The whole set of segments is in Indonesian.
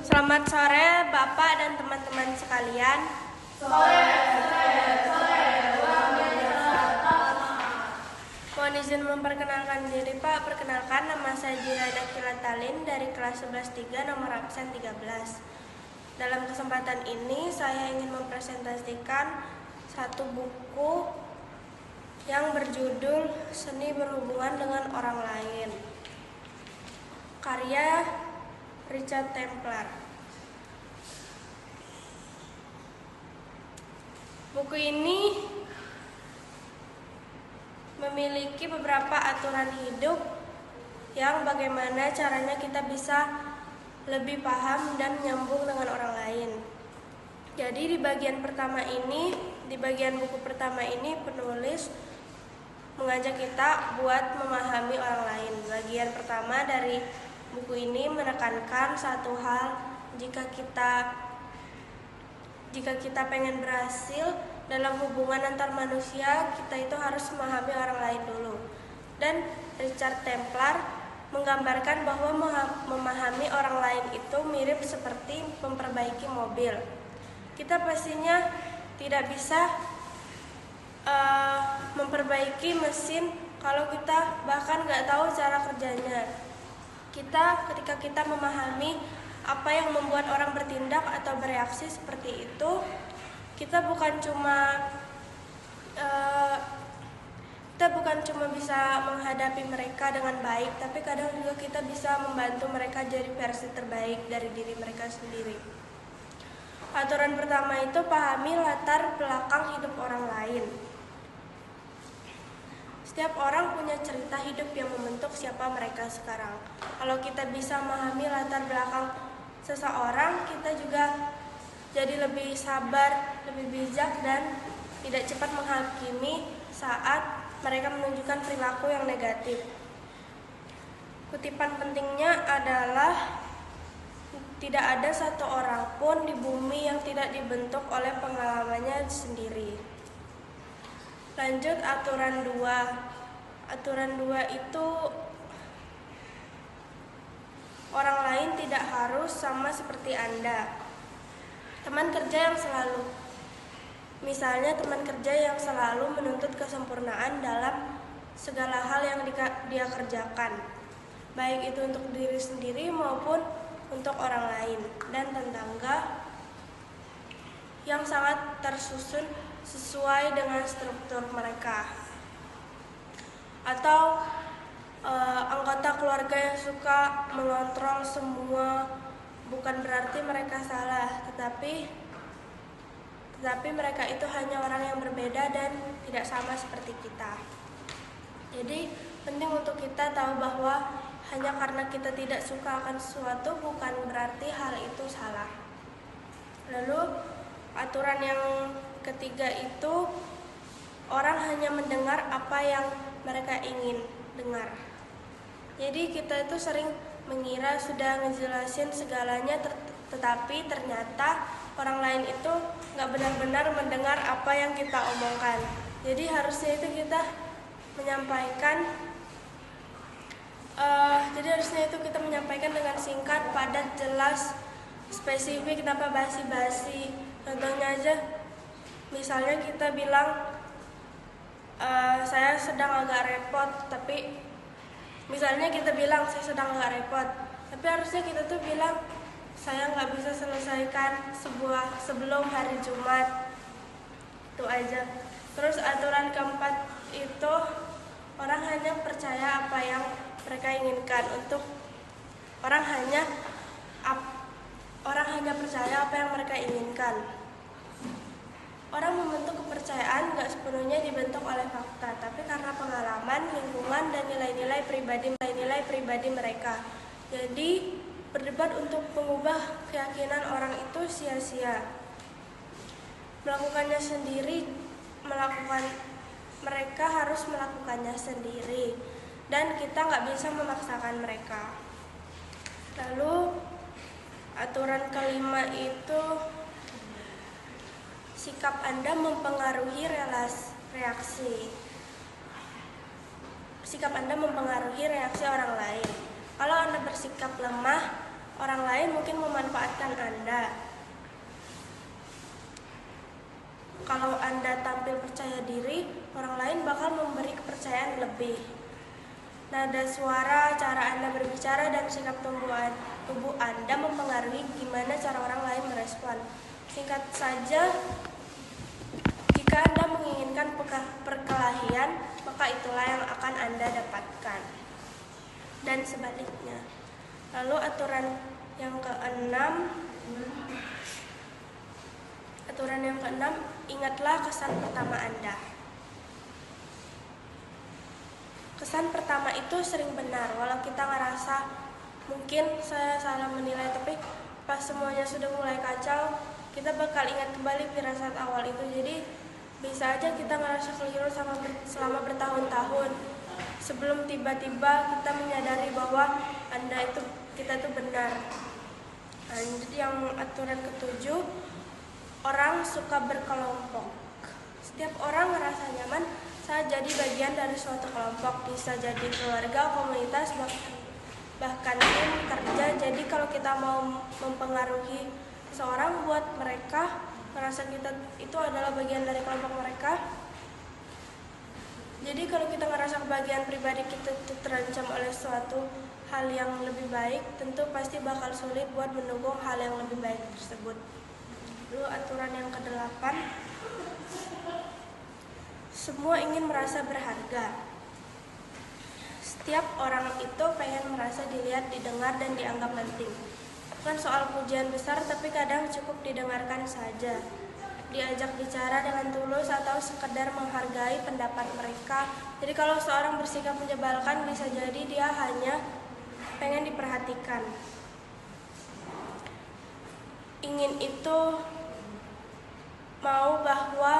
Selamat sore Bapak dan teman-teman sekalian. Mohon izin memperkenalkan diri Pak. Perkenalkan, nama saya Jirana Kilatalin dari kelas 11-3 nomor absen 13. Dalam kesempatan ini saya ingin mempresentasikan satu buku yang berjudul Seni Berhubungan dengan Orang Lain, karya Richard Templar. Buku ini memiliki beberapa aturan hidup yang bagaimana caranya kita bisa lebih paham dan nyambung dengan orang lain. Jadi di bagian buku pertama ini penulis mengajak kita buat memahami orang lain. Bagian pertama dari buku ini menekankan satu hal, jika kita pengen berhasil dalam hubungan antar manusia, kita itu harus memahami orang lain dulu. Dan Richard Templar menggambarkan bahwa memahami orang lain itu mirip seperti memperbaiki mobil. Kita pastinya tidak bisa memperbaiki mesin kalau kita bahkan nggak tahu cara kerjanya. Ketika kita memahami apa yang membuat orang bertindak atau bereaksi seperti itu, kita bukan cuma bisa menghadapi mereka dengan baik, tapi kadang juga kita bisa membantu mereka jadi versi terbaik dari diri mereka sendiri. Aturan pertama itu pahami latar belakang hidup orang lain. Setiap orang punya cerita hidup yang membentuk siapa mereka sekarang. Kalau kita bisa memahami latar belakang seseorang, kita juga jadi lebih sabar, lebih bijak, dan tidak cepat menghakimi saat mereka menunjukkan perilaku yang negatif. Kutipan pentingnya adalah tidak ada satu orang pun di bumi yang tidak dibentuk oleh pengalamannya sendiri. Lanjut aturan 2. Aturan 2 itu orang lain tidak harus sama seperti Anda. Teman kerja yang selalu menuntut kesempurnaan dalam segala hal yang dia kerjakan, baik itu untuk diri sendiri maupun untuk orang lain, dan tetangga yang sangat tersusun sesuai dengan struktur mereka, atau anggota keluarga yang suka mengontrol semua. Bukan berarti mereka salah, tetapi mereka itu hanya orang yang berbeda dan tidak sama seperti kita. Jadi penting untuk kita tahu bahwa hanya karena kita tidak suka akan sesuatu bukan berarti hal itu salah. Lalu aturan yang ketiga itu orang hanya mendengar apa yang mereka ingin dengar. Jadi kita itu sering mengira sudah ngejelasin segalanya, tetapi ternyata orang lain itu nggak benar-benar mendengar apa yang kita omongkan. Jadi harusnya itu kita menyampaikan dengan singkat, padat, jelas, spesifik, tanpa basi-basi. Contohnya aja, misalnya kita bilang saya sedang agak repot, tapi tapi harusnya kita tuh bilang saya nggak bisa selesaikan sebelum hari Jumat. Itu aja. Terus aturan keempat itu orang hanya percaya apa yang mereka inginkan. Orang hanya percaya apa yang mereka inginkan. Orang membentuk kepercayaan nggak sepenuhnya dibentuk oleh fakta, tapi karena pengalaman, lingkungan, dan nilai-nilai pribadi mereka. Jadi berdebat untuk mengubah keyakinan orang itu sia-sia. Mereka harus melakukannya sendiri, dan kita nggak bisa memaksakan mereka. Lalu aturan kelima itu sikap Anda mempengaruhi reaksi orang lain. Kalau Anda bersikap lemah, orang lain mungkin memanfaatkan Anda. Kalau Anda tampil percaya diri, orang lain bakal memberi kepercayaan lebih. Nada suara, cara Anda berbicara, dan sikap tubuh Anda mempengaruhi gimana cara orang lain merespon. Singkat saja, jika Anda menginginkan perkelahian, maka itulah yang akan Anda dapatkan. Dan sebaliknya. Lalu aturan yang keenam, ingatlah kesan pertama Anda. Kesan pertama itu sering benar, walau kita ngerasa mungkin saya salah menilai, tapi pas semuanya sudah mulai kacau, kita bakal ingat kembali firasat awal itu. Jadi bisa aja kita ngerasa keliru selama bertahun-tahun sebelum tiba-tiba kita menyadari bahwa kita itu benar. Nah, jadi yang aturan ketujuh, orang suka berkelompok. Setiap orang merasa nyaman saat jadi bagian dari suatu kelompok, bisa jadi keluarga, komunitas, bahkan tim kerja. Jadi kalau kita mau mempengaruhi seseorang buat mereka merasa kita itu adalah bagian dari kelompok mereka. Jadi kalau kita ngerasa kebahagiaan pribadi kita itu terancam oleh suatu hal yang lebih baik, tentu pasti bakal sulit buat mendukung hal yang lebih baik tersebut. Lalu aturan yang ke-8, semua ingin merasa berharga. Setiap orang itu pengen merasa dilihat, didengar, dan dianggap penting. Bukan soal pujian besar, tapi kadang cukup didengarkan saja, diajak bicara dengan tulus, atau sekedar menghargai pendapat mereka. Jadi kalau seorang bersikap menyebalkan, bisa jadi dia hanya pengen diperhatikan. Ingin itu mau bahwa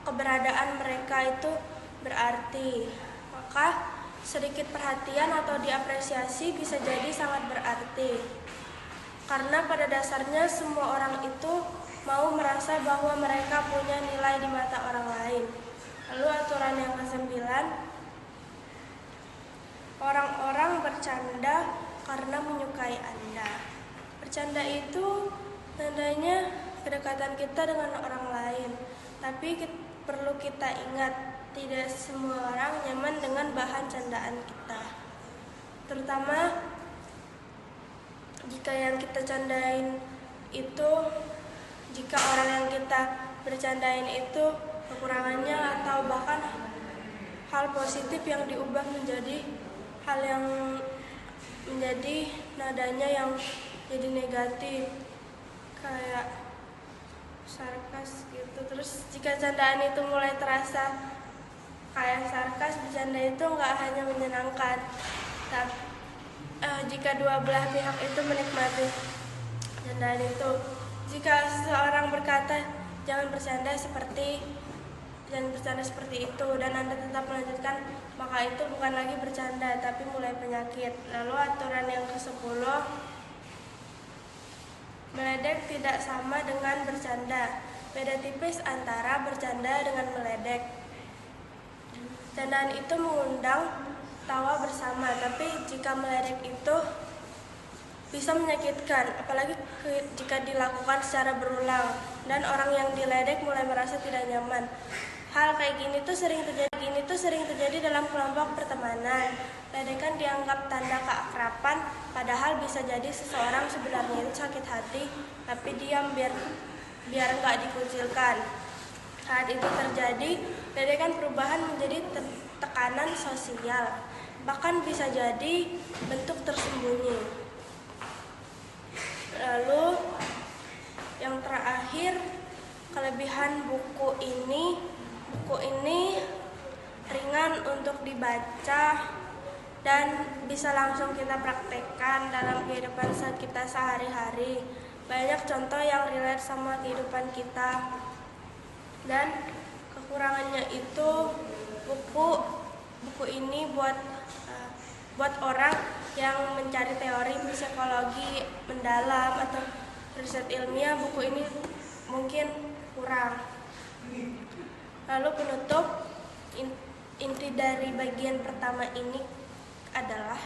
keberadaan mereka itu berarti, maka sedikit perhatian atau diapresiasi bisa jadi sangat berarti. Karena pada dasarnya semua orang itu mau merasa bahwa mereka punya nilai di mata orang lain. Lalu aturan yang ke-9, orang-orang bercanda karena menyukai Anda. Bercanda itu tandanya kedekatan kita dengan orang lain. Tapi perlu kita ingat, tidak semua orang nyaman dengan bahan candaan kita. Terutama jika yang kita candain itu, jika orang yang kita bercandain itu kekurangannya atau bahkan hal positif yang diubah menjadi hal yang menjadi nadanya yang jadi negatif, kayak sarkas gitu. Terus jika candaan itu mulai terasa kayak sarkas, bercanda itu nggak hanya menyenangkan, tapi jika dua belah pihak itu menikmati candaan itu. Jika seseorang berkata jangan bercanda seperti itu, dan Anda tetap melanjutkan, maka itu bukan lagi bercanda tapi mulai penyakit. Lalu aturan yang ke-10, meledek tidak sama dengan bercanda. Beda tipis antara bercanda dengan meledek. Candaan itu mengundang tawa bersama, tapi jika meledek itu bisa menyakitkan, apalagi jika dilakukan secara berulang dan orang yang diledek mulai merasa tidak nyaman. Hal kayak gini tuh sering terjadi dalam kelompok pertemanan. Ledekan dianggap tanda keakraban, padahal bisa jadi seseorang sebenarnya itu sakit hati, tapi diam biar nggak dikucilkan. Saat itu terjadi, ledekan perubahan menjadi tekanan sosial, bahkan bisa jadi bentuk tersembunyi. Lalu yang terakhir, kelebihan buku ini ringan untuk dibaca dan bisa langsung kita praktekkan dalam kehidupan kita sehari-hari. Banyak contoh yang relate sama kehidupan kita. Dan kekurangannya itu buku ini buat orang yang mencari teori psikologi mendalam atau riset ilmiah, buku ini mungkin kurang. Lalu penutup, inti dari bagian pertama ini adalah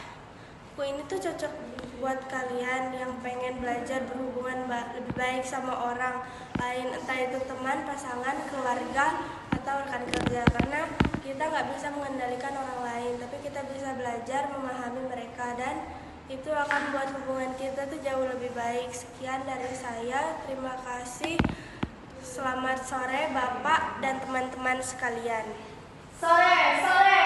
buku ini tuh cocok buat kalian yang pengen belajar berhubungan lebih baik sama orang lain, entah itu teman, pasangan, keluarga, atau rekan kerja. Karena kita nggak bisa mengendalikan orang lain, tapi kita bisa belajar memahami mereka, dan itu akan buat hubungan kita tuh jauh lebih baik. Sekian dari saya, terima kasih. Selamat sore Bapak dan teman-teman sekalian. Sore, sore.